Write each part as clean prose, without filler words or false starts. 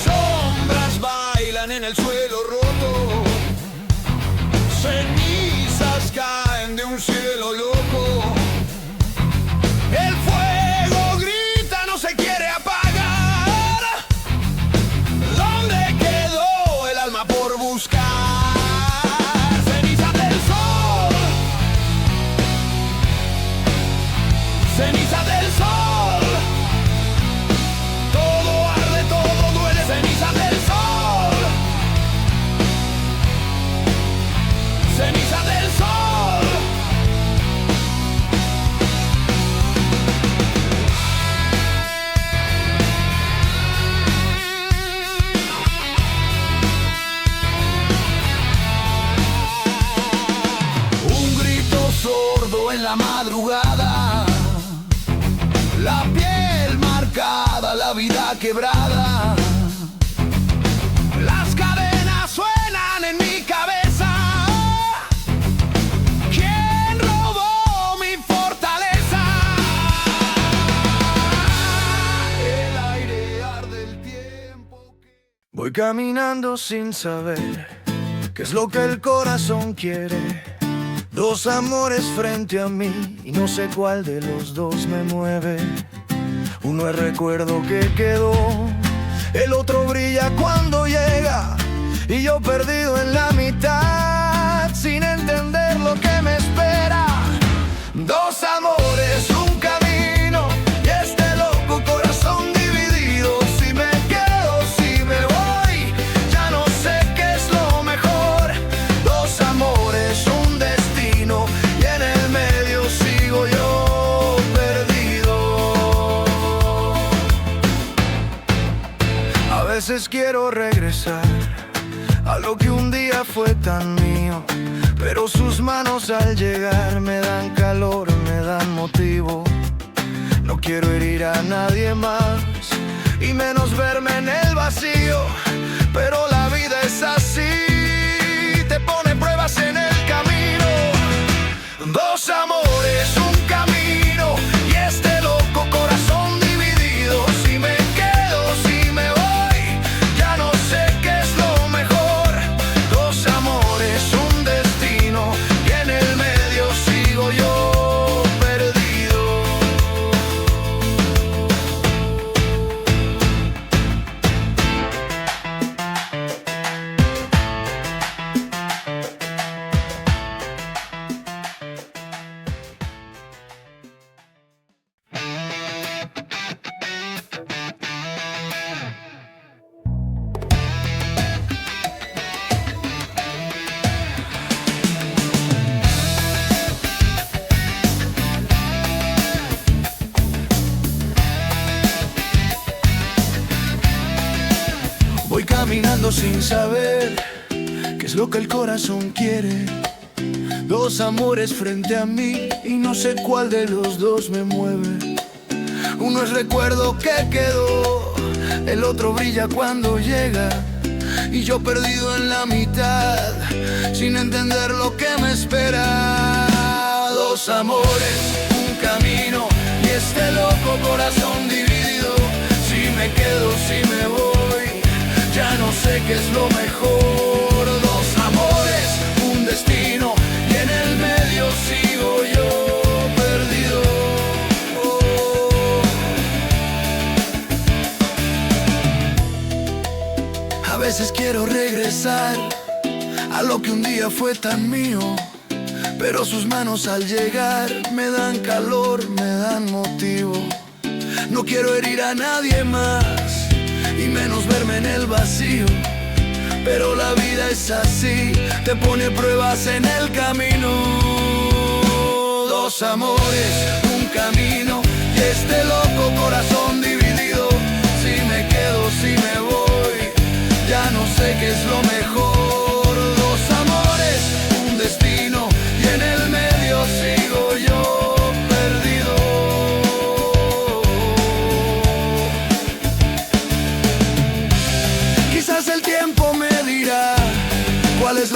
Sombras bailan en el suelo roto, cenizas caen de un cielo loco. El fuego grita, no se quiere apagar. ¿Dónde quedó el alma por buscar? Ceniza del sol, ceniza del sol. Todo arde, todo duele. Ceniza del sol, ceniza del sol. Un grito sordo en la madrugada, la piel marcada, la vida quebrada. Las cadenas suenan en mi cabeza. ¿Quién robó mi fortaleza? El aire arde, el tiempo que... Voy caminando sin saber qué es lo que el corazón quiere. Dos amores frente a mí y no sé cuál de los dos me mueve. Uno es recuerdo que quedó, el otro brilla cuando llega, y yo perdido en la mitad, sin entender lo que me espera. Dos amores, un camino, y este loco corazón dividido. Si me quedo, si me voy, ya no sé qué es lo mejor. Dos amores, un destino, y en el medio sigo yo perdido. A veces quiero regresar a lo que un día fue tan mío, pero sus manos al llegar me dan calor, me dan motivo. No quiero herir a nadie más, y menos verme en el vacío, pero la vida es así, te pone pruebas en el camino. Dos amores, un camino, y este loco corazón dividido. Si me quedo, si me voy, ya no sé qué es lo mejor. Dos amores, un destino, y en el medio sigo yo perdido. Voy caminando sin saber qué es lo que el corazón quiere. Dos amores frente a mí y no sé cuál de los dos me mueve. Uno es recuerdo que quedó, el otro brilla cuando llega, y yo perdido en la mitad, sin entender lo que me espera. Dos amores, un camino, y este loco corazón dividido. Si me quedo, si me voy, ya no sé qué es lo mejor. Dos amores, un destino, y en el medio sigo yo perdido. A veces quiero regresar a lo que un día fue tan mío, pero sus manos al llegar me dan calor, me dan motivo. No quiero herir a nadie más, y menos verme en el vacío, pero la vida es así, te pone pruebas en el camino. Dos amores, un camino, y este loco corazón dividido. Si me quedo, si me voy, ya no sé qué es lo mejor. Dos amores, un destino, y en el medio sigo yo perdido.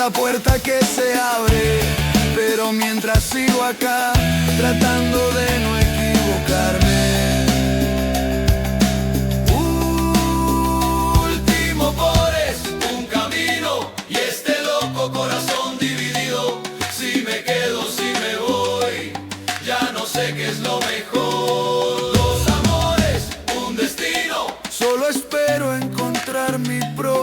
la puerta que se abre, pero mientras sigo acá, tratando de no equivocarme. Último por es un camino y este loco corazón dividido. Si me quedo, si me voy, ya no sé qué es lo mejor. Dos amores, un destino, solo espero encontrar mi propio